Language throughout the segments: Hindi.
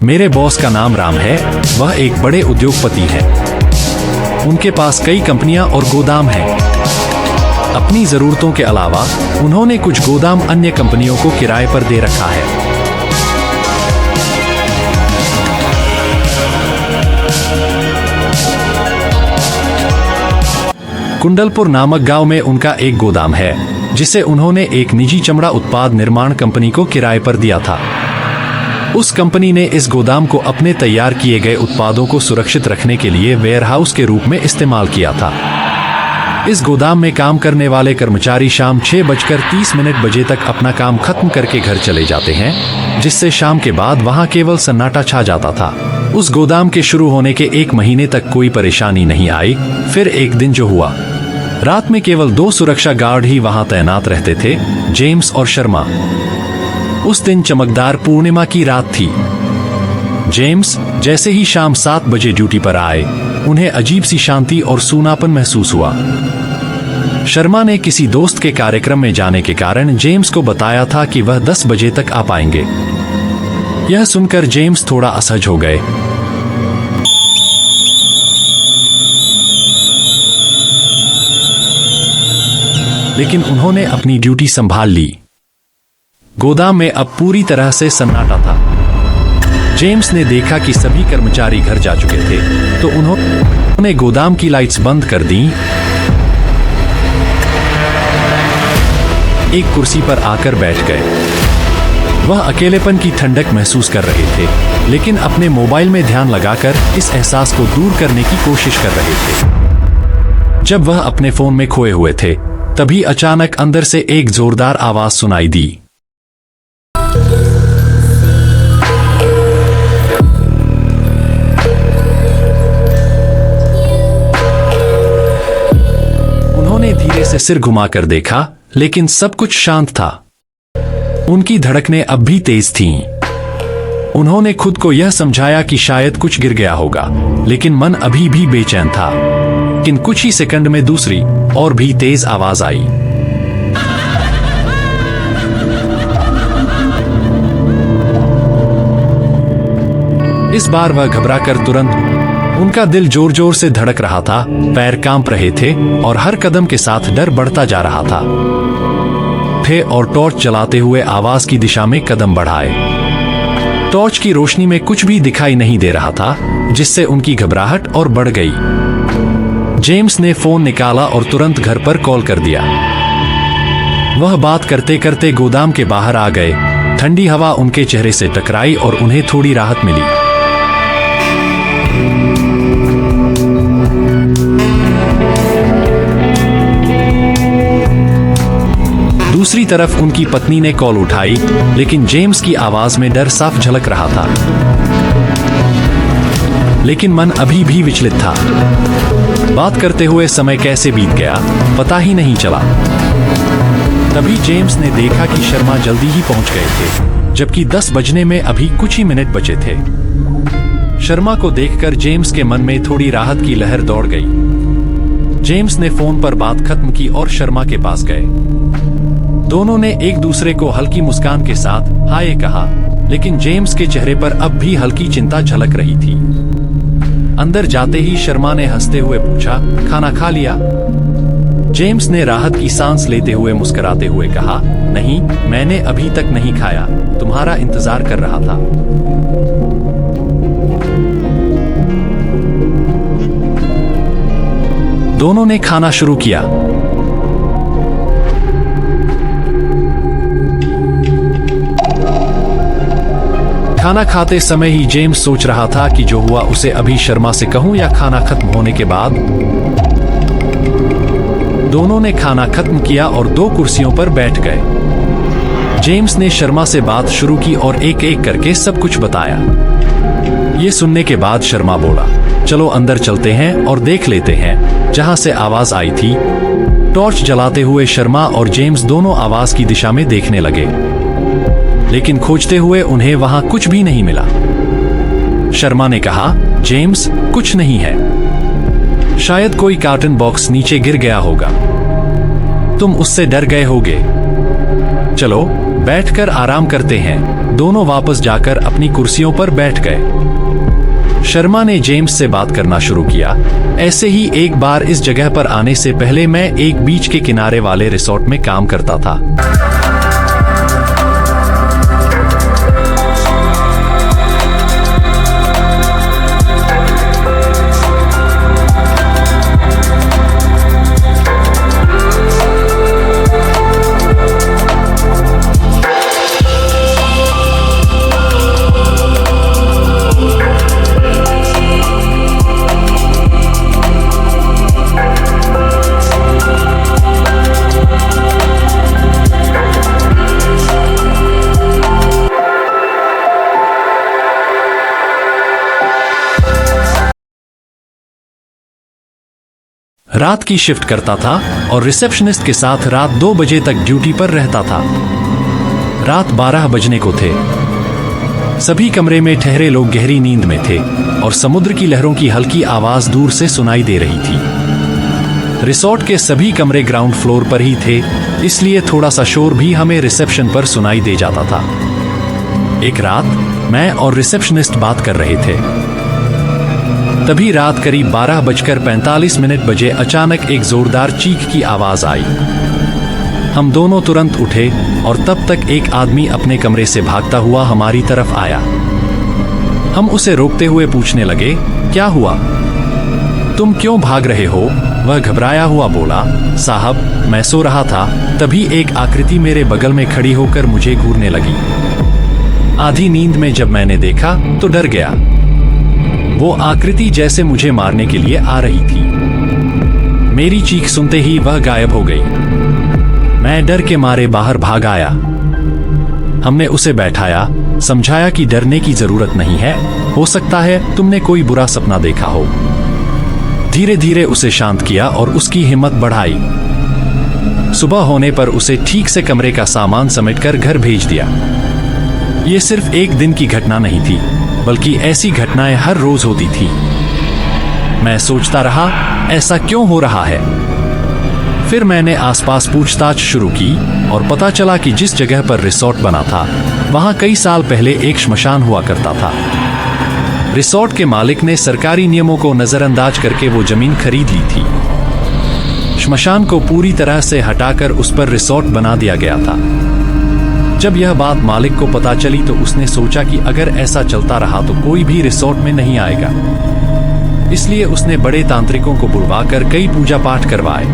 मेरे बॉस का नाम राम है, वह एक बड़े उद्योगपति है। उनके पास कई कंपनियां और गोदाम हैं। अपनी जरूरतों के अलावा उन्होंने कुछ गोदाम अन्य कंपनियों को किराए पर दे रखा है। कुंडलपुर नामक गांव में उनका एक गोदाम है, जिसे उन्होंने एक निजी चमड़ा उत्पाद निर्माण कंपनी को किराए पर दिया था। उस कंपनी ने इस गोदाम को अपने तैयार किए गए उत्पादों को सुरक्षित रखने के लिए वेयरहाउस के रूप में इस्तेमाल किया था। इस गोदाम में काम करने वाले कर्मचारी शाम 6:30 बजे तक अपना काम खत्म करके घर चले जाते हैं, जिससे शाम के बाद वहां केवल सन्नाटा छा जाता था। उस गोदाम के शुरू होने के 1 महीने तक कोई परेशानी नहीं आई। फिर एक दिन जो हुआ, रात में केवल 2 सुरक्षा गार्ड ही वहां तैनात रहते थे, जेम्स और शर्मा। उस दिन चमकदार पूर्णिमा की रात थी। जेम्स जैसे ही शाम 7 बजे ड्यूटी पर आए, उन्हें अजीब सी शांति और सूनापन महसूस हुआ। शर्मा ने किसी दोस्त के कार्यक्रम में जाने के कारण जेम्स को बताया था कि वह 10 बजे तक आ पाएंगे। यह सुनकर जेम्स थोड़ा असहज हो गए। लेकिन उन्होंने अपनी ड्यूटी संभाल ली। गोदाम में अब पूरी तरह से सन्नाटा था। जेम्स ने देखा कि सभी कर्मचारी घर जा चुके थे, तो उन्होंने गोदाम की लाइट्स बंद कर दी। एक कुर्सी पर आकर बैठ गए। वह अकेलेपन की ठंडक महसूस कर रहे थे, लेकिन अपने मोबाइल में ध्यान लगाकर इस एहसास को दूर करने की कोशिश कर रहे थे। जब वह अपने फोन में खोए हुए थे, तभी अचानक अंदर से एक जोरदार आवाज सुनाई दी। उन्होंने धीरे से सिर घुमाकर देखा, लेकिन सब कुछ शांत था। उनकी धड़कनें अब भी तेज थीं। उन्होंने खुद को यह समझाया कि शायद कुछ गिर गया होगा, लेकिन मन अभी भी बेचैन था। लेकिन कुछ ही सेकंड में दूसरी और भी तेज आवाज आई। इस बार वह घबराकर तुरंत, उनका दिल जोर जोर से धड़क रहा था, पैर कांप रहे थे और हर कदम के साथ डर बढ़ता जा रहा था। थे और टॉर्च जलाते हुए आवाज की दिशा में कदम बढ़ाए। टॉर्च की रोशनी में कुछ भी दिखाई नहीं दे रहा था, जिससे उनकी घबराहट और बढ़ गई। जेम्स ने फोन निकाला और तुरंत घर पर कॉल कर दिया। वह बात करते करते गोदाम के बाहर आ गए। ठंडी हवा उनके चेहरे से टकराई और उन्हें थोड़ी राहत मिली। दूसरी तरफ उनकी पत्नी ने कॉल उठाई, लेकिन जेम्स की आवाज में डर साफ झलक रहा था। लेकिन मन अभी भी विचलित था। बात करते हुए समय कैसे बीत गया, पता ही नहीं चला। तभी जेम्स ने देखा कि शर्मा जल्दी ही पहुंच गए थे, जबकि 10 बजने में अभी कुछ ही मिनट बचे थे। शर्मा को देखकर जेम्स के मन में थोड़ी राहत की लहर दौड़ गई। जेम्स ने फोन पर बात खत्म की और शर्मा के पास गए। दोनों ने एक दूसरे को हल्की मुस्कान के साथ हाय कहा, लेकिन जेम्स के चेहरे पर अब भी हल्की चिंता झलक रही थी। अंदर जाते ही शर्मा ने हंसते हुए पूछा, खाना खा लिया? जेम्स ने राहत की सांस लेते हुए मुस्कुराते हुए कहा, नहीं, मैंने अभी तक नहीं खाया, तुम्हारा इंतजार कर रहा था। दोनों ने खाना शुरू किया। खाना खाते समय ही जेम्स सोच रहा था कि जो हुआ उसे अभी शर्मा से कहूं या खाना खत्म होने के बाद। दोनों ने खाना खत्म किया और 2 कुर्सियों पर बैठ गए। जेम्स ने शर्मा से बात शुरू की और एक एक करके सब कुछ बताया। ये सुनने के बाद शर्मा बोला, चलो अंदर चलते हैं और देख लेते हैं जहां से आवाज आई थी। टॉर्च जलाते हुए शर्मा और जेम्स दोनों आवाज की दिशा में देखने लगे, लेकिन खोजते हुए उन्हें वहां कुछ भी नहीं मिला। शर्मा ने कहा, जेम्स, कुछ नहीं है। शायद कोई कार्टन बॉक्स नीचे गिर गया होगा। तुम उससे डर गए होगे। चलो बैठकर आराम करते हैं। दोनों वापस जाकर अपनी कुर्सियों पर बैठ गए। शर्मा ने जेम्स से बात करना शुरू किया। ऐसे ही एक बार इस जगह पर आने से पहले मैं एक बीच के किनारे वाले रिसोर्ट में काम करता था। रात की शिफ्ट करता था और रिसेप्शनिस्ट के साथ रात 2 बजे तक ड्यूटी पर रहता था। रात 12 बजने को थे। सभी कमरे में ठहरे लोग गहरी नींद में थे और समुद्र की लहरों की हल्की आवाज दूर से सुनाई दे रही थी। रिसोर्ट के सभी कमरे ग्राउंड फ्लोर पर ही थे, इसलिए थोड़ा सा शोर भी हमें रिसेप्शन पर सुनाई दे जाता था। एक रात मैं और रिसेप्शनिस्ट बात कर रहे थे। तभी रात करीब 12:45 बजे अचानक एक जोरदार चीख की आवाज आई। हम दोनों तुरंत उठे और तब तक एक आदमी अपने कमरे से भागता हुआ हमारी तरफ आया। हम उसे रोकते हुए पूछने लगे, क्या हुआ? तुम क्यों भाग रहे हो? वह घबराया हुआ बोला, साहब मैं सो रहा था, तभी एक आकृति मेरे बगल में खड़ी होकर मुझे घूरने लगी। आधी नींद में जब मैंने देखा तो डर गया। वो आकृति जैसे मुझे मारने के लिए आ रही थी। मेरी चीख सुनते ही वह गायब हो गई। मैं डर के मारे बाहर भाग आया। हमने उसे बैठाया, समझाया कि डरने की जरूरत नहीं है, हो सकता है तुमने कोई बुरा सपना देखा हो। धीरे धीरे उसे शांत किया और उसकी हिम्मत बढ़ाई। सुबह होने पर उसे ठीक से कमरे का सामान समेटकर घर भेज दिया। ये सिर्फ एक दिन की घटना नहीं थी, बल्कि ऐसी घटनाएं हर रोज होती थी। मैं सोचता रहा, ऐसा क्यों हो रहा है? फिर मैंने आसपास पूछताछ शुरू की और पता चला कि जिस जगह पर रिसोर्ट बना था, वहां कई साल पहले एक श्मशान हुआ करता था। रिसोर्ट के मालिक ने सरकारी नियमों को नजरअंदाज करके वो जमीन खरीद ली थी। श्मशान को पूरी तरह से हटाकर उस पर रिसोर्ट बना दिया गया था। जब यह बात मालिक को पता चली तो उसने सोचा कि अगर ऐसा चलता रहा तो कोई भी रिसोर्ट में नहीं आएगा। इसलिए उसने बड़े तांत्रिकों को बुलवाकर कई पूजा पाठ करवाए।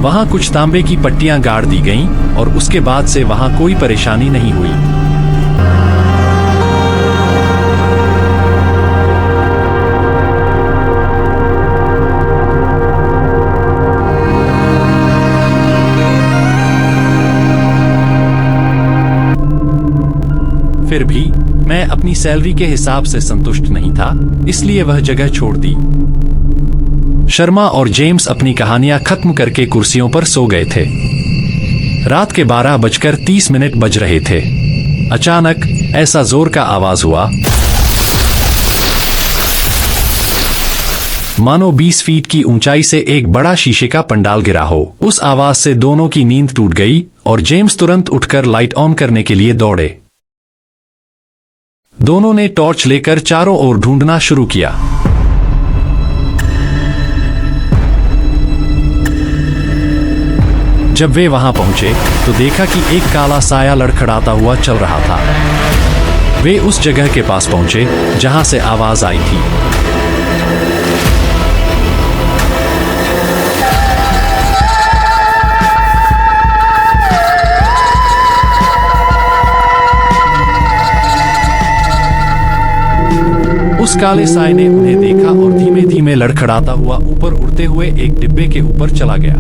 वहां कुछ तांबे की पट्टियां गाड़ दी गईं और उसके बाद से वहां कोई परेशानी नहीं हुई। फिर भी मैं अपनी सैलरी के हिसाब से संतुष्ट नहीं था, इसलिए वह जगह छोड़ दी। शर्मा और जेम्स अपनी कहानियां खत्म करके कुर्सियों पर सो गए थे। रात के 12:30 बज रहे थे। अचानक ऐसा जोर का आवाज हुआ मानो 20 फीट की ऊंचाई से एक बड़ा शीशे का पंडाल गिरा हो। उस आवाज से दोनों की नींद टूट गई और जेम्स तुरंत उठकर लाइट ऑन करने के लिए दौड़े। दोनों ने टॉर्च लेकर चारों ओर ढूंढना शुरू किया। जब वे वहां पहुंचे तो देखा कि एक काला साया लड़खड़ाता हुआ चल रहा था। वे उस जगह के पास पहुंचे जहां से आवाज आई थी। उस काले साए ने उन्हें देखा और धीमे धीमे लड़खड़ाता हुआ ऊपर उड़ते हुए एक डिब्बे के ऊपर चला गया।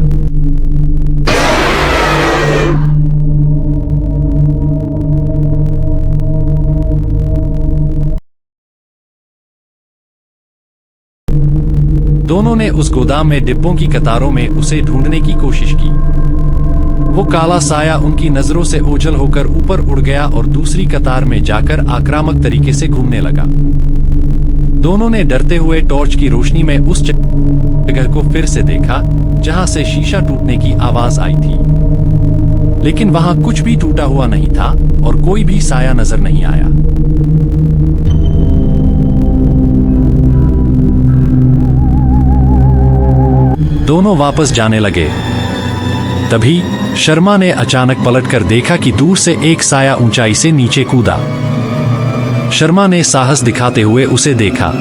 दोनों ने उस गोदाम में डिब्बों की कतारों में उसे ढूंढने की कोशिश की। वो काला साया उनकी नजरों से ओझल होकर ऊपर उड़ गया और दूसरी कतार में जाकर आक्रामक तरीके से घूमने लगा। दोनों ने डरते हुए टॉर्च की रोशनी में उस जगह को फिर से देखा जहां से शीशा टूटने की आवाज आई थी। लेकिन वहां कुछ भी टूटा हुआ नहीं था और कोई भी साया नजर नहीं आया। दोनों वापस जाने लगे। तभी शर्मा ने अचानक पलटकर देखा कि दूर से एक साया ऊंचाई से नीचे कूदा। शर्मा ने साहस दिखाते हुए उसे देखा।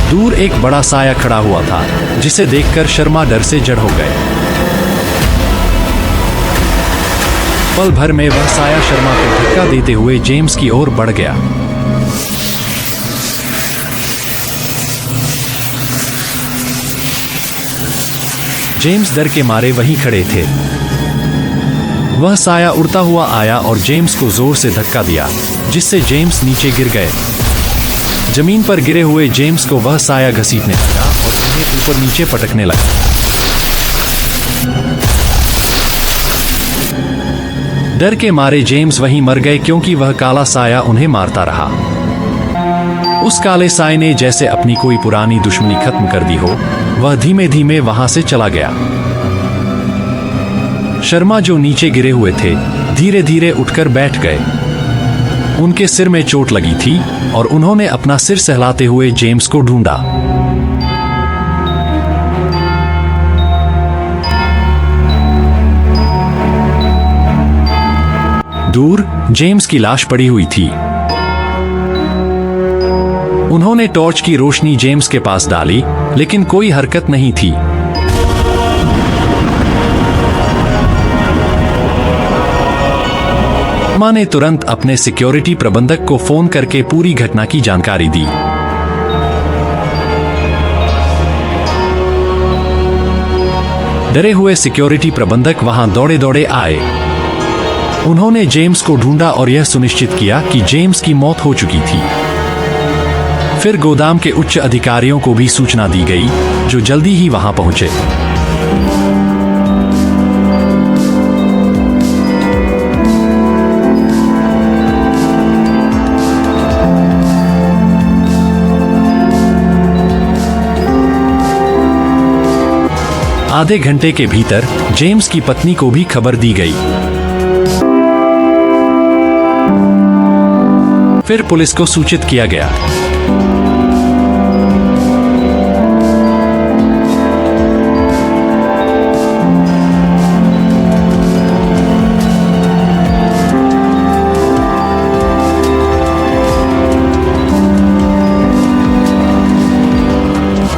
दूर एक बड़ा साया खड़ा हुआ था, जिसे देखकर शर्मा डर से जड़ हो गए। पल भर में वह साया शर्मा को धक्का देते हुए जेम्स की ओर बढ़ गया। जेम्स डर के मारे वहीं खड़े थे। वह साया उड़ता हुआ आया और जेम्स को जोर से धक्का दिया, जिससे जेम्स नीचे गिर गए। जमीन पर गिरे हुए जेम्स को वह साया घसीटने लगा और उन्हें ऊपर नीचे पटकने लगा। डर के मारे जेम्स वहीं मर गए, क्योंकि वह काला साया उन्हें मारता रहा। उस काले साए ने जैसे अपनी कोई पुरानी दुश्मनी खत्म कर दी हो, वह धीमे धीमे वहां से चला गया। शर्मा जो नीचे गिरे हुए थे, धीरे धीरे उठकर बैठ गए। उनके सिर में चोट लगी थी और उन्होंने अपना सिर सहलाते हुए जेम्स को ढूंढा। दूर जेम्स की लाश पड़ी हुई थी। उन्होंने टॉर्च की रोशनी जेम्स के पास डाली, लेकिन कोई हरकत नहीं थी। शर्मा ने तुरंत अपने सिक्योरिटी प्रबंधक को फोन करके पूरी घटना की जानकारी दी। डरे हुए सिक्योरिटी प्रबंधक वहां दौड़े दौड़े आए। उन्होंने जेम्स को ढूंढा और यह सुनिश्चित किया कि जेम्स की मौत हो चुकी थी। फिर गोदाम के उच्च अधिकारियों को भी सूचना दी गई, जो जल्दी ही वहां पहुंचे। आधे घंटे के भीतर जेम्स की पत्नी को भी खबर दी गई। फिर पुलिस को सूचित किया गया।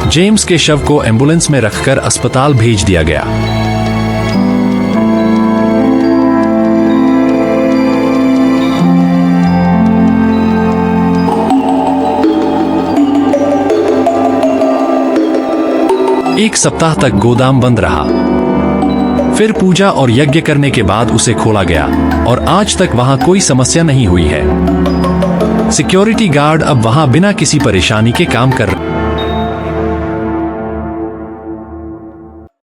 जेम्स के शव को एम्बुलेंस में रखकर अस्पताल भेज दिया गया। एक सप्ताह तक गोदाम बंद रहा। फिर पूजा और यज्ञ करने के बाद उसे खोला गया और आज तक वहां कोई समस्या नहीं हुई है। सिक्योरिटी गार्ड अब वहां बिना किसी परेशानी के काम कर रहे हैं।